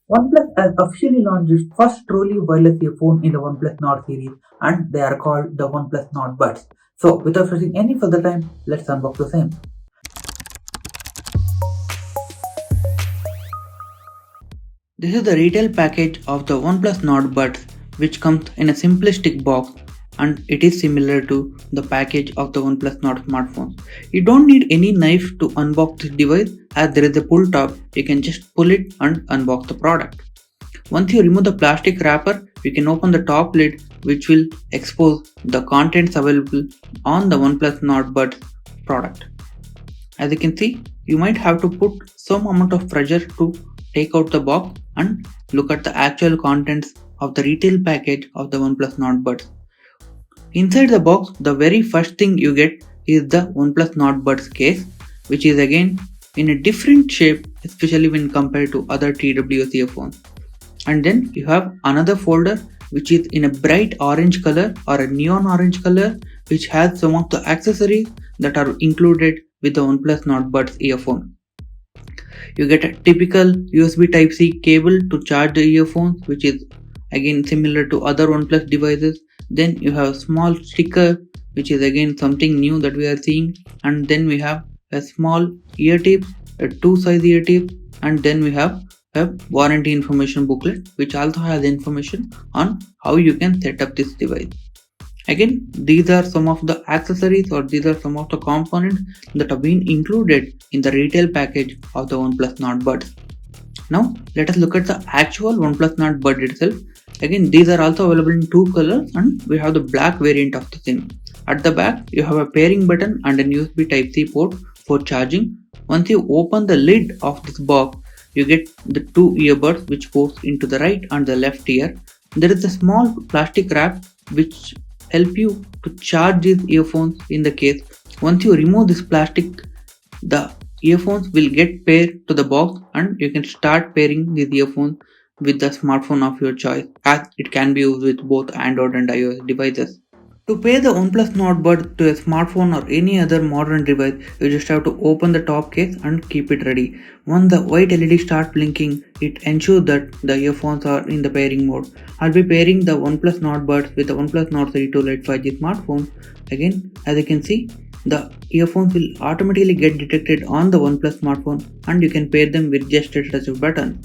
OnePlus has officially launched its first truly wireless earphone in the OnePlus Nord series, and they are called the OnePlus Nord Buds. So, without wasting any further time, let's unbox the same. This is the retail package of the OnePlus Nord Buds, which comes in a simplistic box, and it is similar to the package of the OnePlus Nord smartphones. You don't need any knife to unbox this device, as there is a pull tab. You can just pull it and unbox the product. Once you remove the plastic wrapper, you can open the top lid, which will expose the contents available on the OnePlus Nord Buds product. As you can see, you might have to put some amount of pressure to take out the box and look at the actual contents of the retail package of the OnePlus Nord Buds. Inside the box, the very first thing you get is the OnePlus Nord Buds case, which is again in a different shape, especially when compared to other TWS earphones. And then you have another folder which is in a bright orange color or a neon orange color, which has some of the accessories that are included with the OnePlus Nord Buds earphone. You get a typical USB Type-C cable to charge the earphones, which is again similar to other OnePlus devices. Then you have a small sticker, which is again something new that we are seeing. And then we have a small ear tips, a 2-size ear tips, and then we have a warranty information booklet, which also has information on how you can set up this device. Again, these are some of the accessories, or these are some of the components that have been included in the retail package of the OnePlus Nord Buds. Now, let us look at the actual OnePlus Nord Bud itself. Again, these are also available in two colors, and we have the black variant of the same. At the back, you have a pairing button and an USB Type-C port for charging. Once you open the lid of this box, you get the two earbuds which goes into the right and the left ear. There is a small plastic wrap which help you to charge these earphones in the case. Once you remove this plastic, the earphones will get paired to the box, and you can start pairing these earphones with the smartphone of your choice, as it can be used with both Android and iOS devices. To pair the OnePlus Nord Bud to a smartphone or any other modern device, you just have to open the top case and keep it ready. Once the white LED starts blinking, it ensures that the earphones are in the pairing mode. I'll be pairing the OnePlus Nord Buds with the OnePlus Nord 32 Lite 5G smartphone. Again, as you can see, the earphones will automatically get detected on the OnePlus smartphone, and you can pair them with just a touch of button.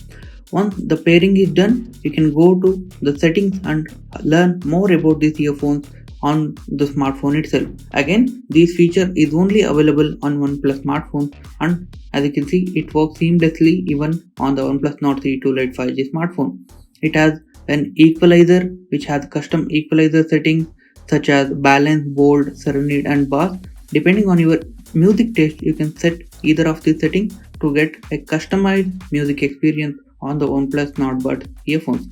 Once the pairing is done, you can go to the settings and learn more about these earphones on the smartphone itself. Again, this feature is only available on OnePlus smartphone, and as you can see, it works seamlessly even on the OnePlus Nord 32 Lite 5G smartphone. It has an equalizer which has custom equalizer settings such as balance, bold, serenade and bass. Depending on your music taste, you can set either of these settings to get a customized music experience on the OnePlus Nord Buds earphones.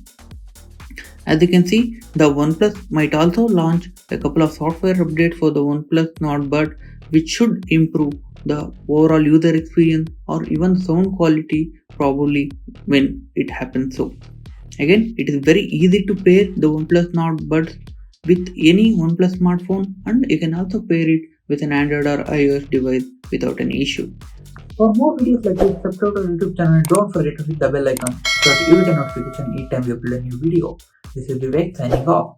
As you can see, the OnePlus might also launch a couple of software updates for the OnePlus Nord Bud, which should improve the overall user experience or even sound quality, probably when it happens so. Again, it is very easy to pair the OnePlus Nord Buds with any OnePlus smartphone, and you can also pair it with an Android or iOS device without any issue. For more videos like this, subscribe to our YouTube channel and don't forget to hit the bell icon so that you get a notification each time we upload a new video. This is Vivek signing off.